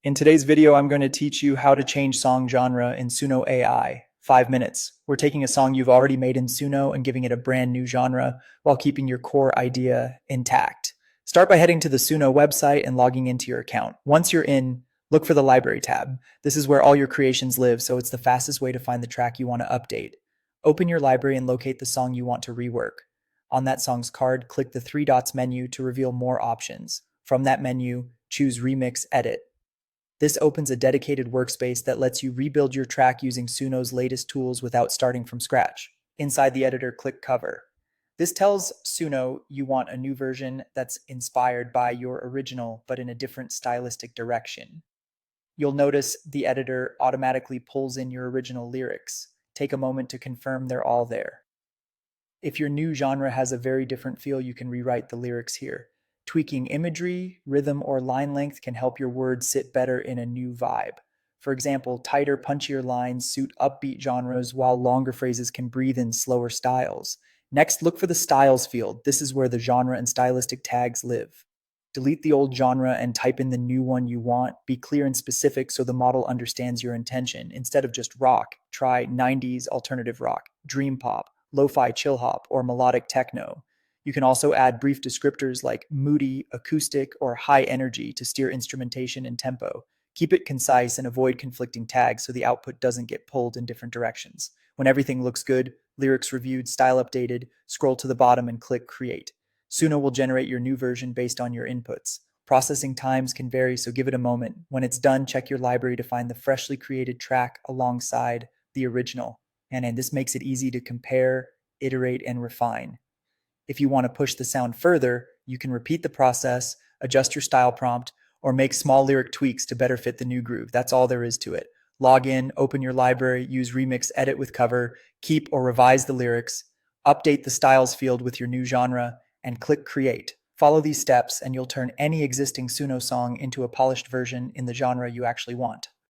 In today's video, I'm going to teach you how to change song genre in Suno AI. 5 minutes. We're taking a song you've already made in Suno and giving it a brand new genre while keeping your core idea intact. Start by heading to the Suno website and logging into your account. Once you're in, look for the Library tab. This is where all your creations live, so it's the fastest way to find the track you want to update. Open your library and locate the song you want to rework. On that song's card, click the three dots menu to reveal more options. From that menu, choose Remix Edit. This opens a dedicated workspace that lets you rebuild your track using Suno's latest tools without starting from scratch. Inside the editor, click Cover. This tells Suno you want a new version that's inspired by your original, but in a different stylistic direction. You'll notice the editor automatically pulls in your original lyrics. Take a moment to confirm they're all there. If your new genre has a very different feel, you can rewrite the lyrics here. Tweaking imagery, rhythm, or line length can help your words sit better in a new vibe. For example, tighter, punchier lines suit upbeat genres, while longer phrases can breathe in slower styles. Next, look for the Styles field. This is where the genre and stylistic tags live. Delete the old genre and type in the new one you want. Be clear and specific so the model understands your intention. Instead of just rock, try 90s alternative rock, dream pop, lo-fi chill hop, or melodic techno. You can also add brief descriptors like moody, acoustic, or high energy to steer instrumentation and tempo. Keep it concise and avoid conflicting tags so the output doesn't get pulled in different directions. When everything looks good, lyrics reviewed, style updated, scroll to the bottom and click Create. Suno will generate your new version based on your inputs. Processing times can vary, so give it a moment. When it's done, check your library to find the freshly created track alongside the original. And this makes it easy to compare, iterate, and refine. If you want to push the sound further, you can repeat the process, adjust your style prompt, or make small lyric tweaks to better fit the new groove. That's all there is to it. Log in, open your library, use Remix Edit with Cover, keep or revise the lyrics, update the styles field with your new genre, and click Create. Follow these steps and you'll turn any existing Suno song into a polished version in the genre you actually want.